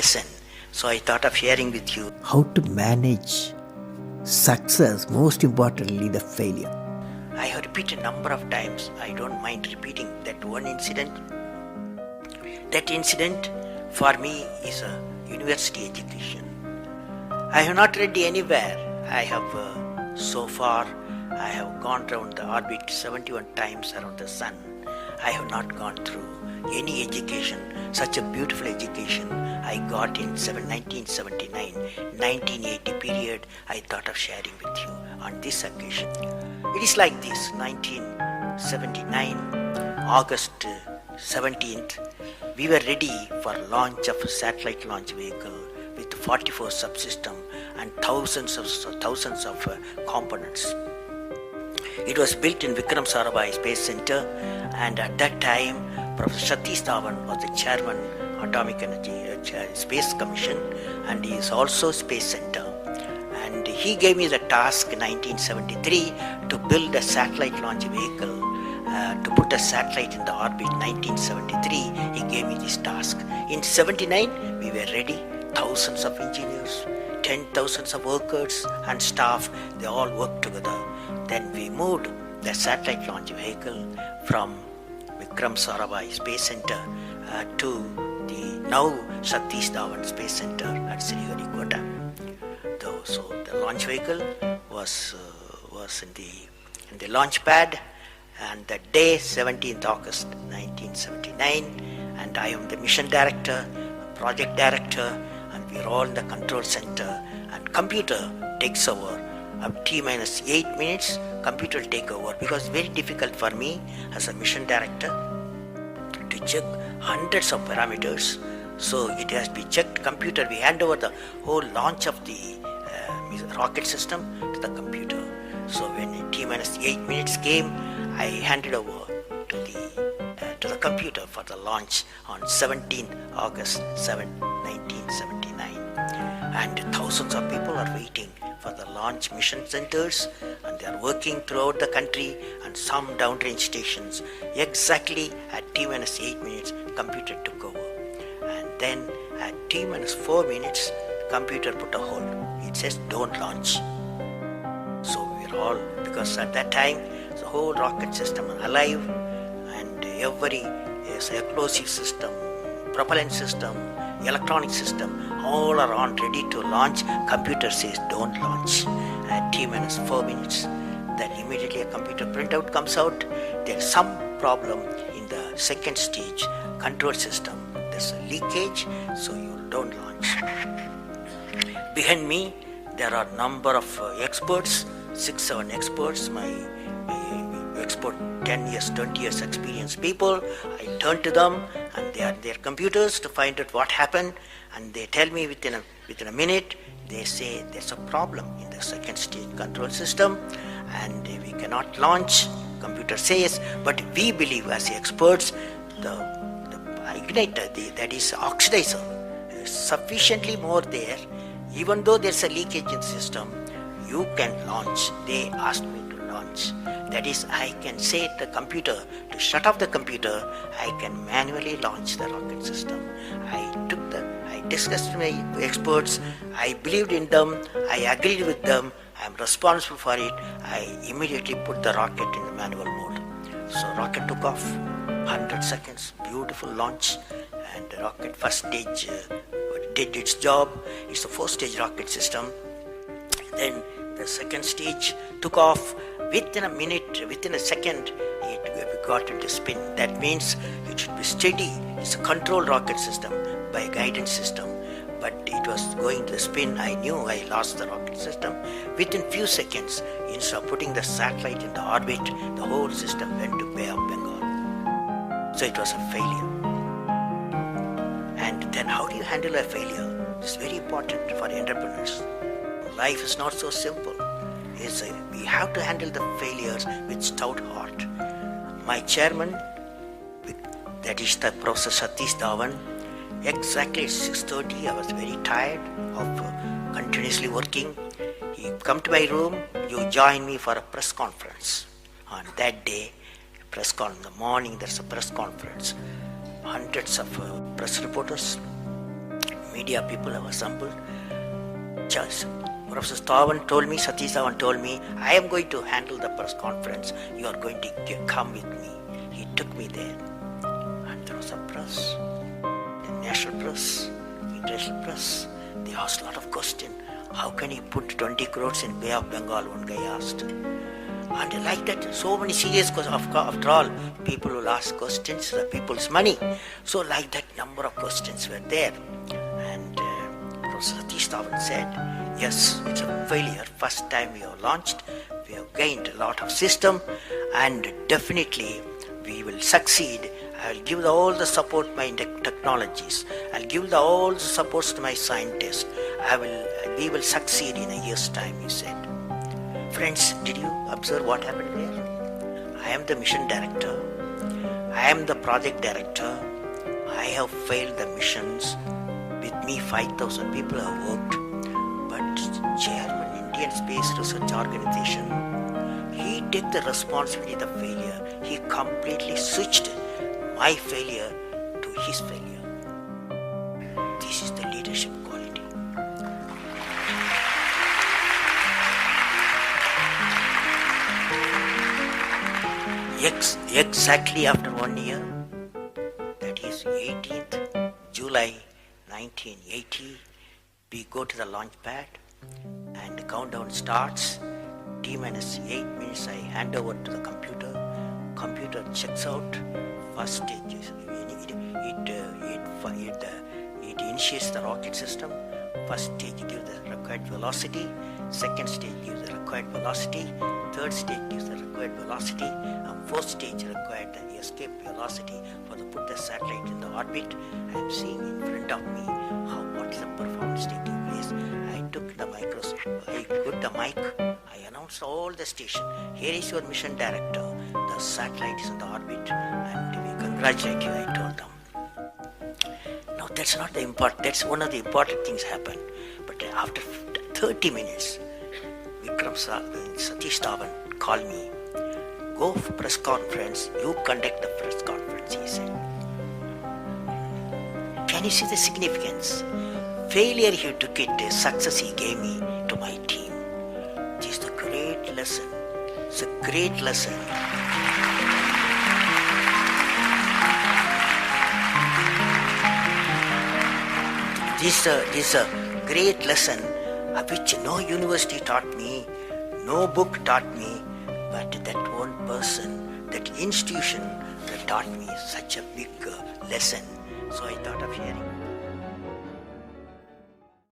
lesson. So I thought of sharing with you How to manage success, most importantly the failure. I have repeated a number of times. I don't mind repeating that one incident. That incident for me is a university education. I have not read anywhere. I have so far I have gone around the orbit 71 times around the sun. I have not gone through any education, such a beautiful education I got in 1979, 1980 period. I thought of sharing with you on this occasion. It is like this: 1979, August 17th, we were ready for launch of a satellite launch vehicle with 44 subsystems and thousands of components. It was built in Vikram Sarabhai Space Center, and at that time, Professor Satish Dhawan was the chairman Atomic Energy Space Commission, and he is also Space Center. And he gave me the task in 1973 to build a satellite launch vehicle, to put a satellite in the orbit. 1973, he gave me this task. In 79, we were ready. Thousands of engineers, 10,000 of workers and staff, they all worked together. Then we moved the satellite launch vehicle from Vikram Sarabhai Space Center to the now Satish Dhawan Space Center at Sriharikota. So the launch vehicle was in the launch pad, and the day 17th August 1979, and I am the mission director, project director, and we are all in the control center, and computer takes over. Up T-minus 8 minutes, computer will take over, because very difficult for me as a mission director to check hundreds of parameters. So it has to be checked. Computer, we hand over the whole launch of the rocket system to the computer. So when T-minus 8 minutes came, I handed over to the computer for the launch on 17th August 1979. And thousands of people are waiting for the launch mission centers, and they are working throughout the country and some downrange stations. Exactly at T-minus 8 minutes, computer took over. And then at T-minus 4 minutes, computer put a hold. It says don't launch. So we're all, because at that time the whole rocket system is alive, and every explosive system, propellant system, electronic system, all are on ready to launch. Computer says don't launch. At T-minus 4 minutes, then immediately a computer printout comes out. There is some problem in the second stage control system. There's a leakage, so you don't launch. Behind me, there are number of experts, 6-7 experts, my expert 10 years, 20 years experienced people. I turn to them, and they are their computers to find out what happened, and they tell me within a minute. They say there's a problem in the second stage control system and we cannot launch. Computer says, but we believe as experts, the igniter, that is oxidizer, is sufficiently more there. Even though there's a leakage in the system, you can launch. They asked me to launch. That is, I can say to the computer to shut off the computer. I can manually launch the rocket system. I discussed with my experts. I believed in them. I agreed with them. I am responsible for it. I immediately put the rocket in the manual mode. So rocket took off. 100 seconds, beautiful launch, and the rocket first stage did its job. It's a 4-stage rocket system. Then the second stage took off. Within a minute, within a second, it got into spin. That means it should be steady. It's a controlled rocket system by guidance system. But it was going to spin. I knew I lost the rocket system. Within few seconds, instead of putting the satellite in the orbit, the whole system went to Bay of Bengal. So it was a failure. And then how do you handle a failure? It's very important for entrepreneurs. Life is not so simple. We have to handle the failures with stout heart. My chairman, that is the Professor Satish Dhawan, exactly at 6:30, I was very tired of continuously working. He come to my room, you join me for a press conference. On that day, in the morning, there's a press conference. Hundreds of press reporters, media people have assembled. Just Professor Stavan told me, Satish Stavan told me, I am going to handle the press conference. You are going to come with me. He took me there. And there was a press, the national press, international press. They asked a lot of questions. How can you put 20 crores in Bay of Bengal? One guy asked. And like that, so many serious questions. After all, people will ask questions, the people's money. So like that, number of questions were there. And Professor Satish Dhawan said, yes, it's a failure. First time we have launched, we have gained a lot of system, and definitely we will succeed. I will give all the support to my technologies. I'll give all the supports to my scientists. We will succeed in a year's time, he said. Friends, did you observe what happened there? I am the mission director. I am the project director. I have failed the missions. With me, 5,000 people have worked. But Chairman, Indian Space Research Organization, he took the responsibility of the failure. He completely switched my failure to his failure. This is the leadership quality. Exactly after 1 year, that is 18th July 1980, we go to the launch pad and the countdown starts. T-minus 8 minutes I hand over to the computer. Computer checks out. First stage is it initiates the rocket system. First stage gives the required velocity. Second stage gives the required velocity. Third stage gives the required velocity. And fourth stage required the escape velocity for to put the satellite in the orbit. I am seeing in front of me what is the performance taking place. I took the microscope. I put the mic. I announced all the station. Here is your mission director. The satellite is in the orbit, and we congratulate you. I told them. Now that's not the important. That's one of the important things happen. But after 30 minutes, Satish Dhawan called me. Go for press conference. You conduct the press conference, he said. Can you see the significance? Failure he took it, success he gave me to my team. This is the great lesson. It's a great lesson. This is a great lesson which no university taught me, no book taught me, but that one person, that institution that taught me such a big lesson. So I thought of sharing.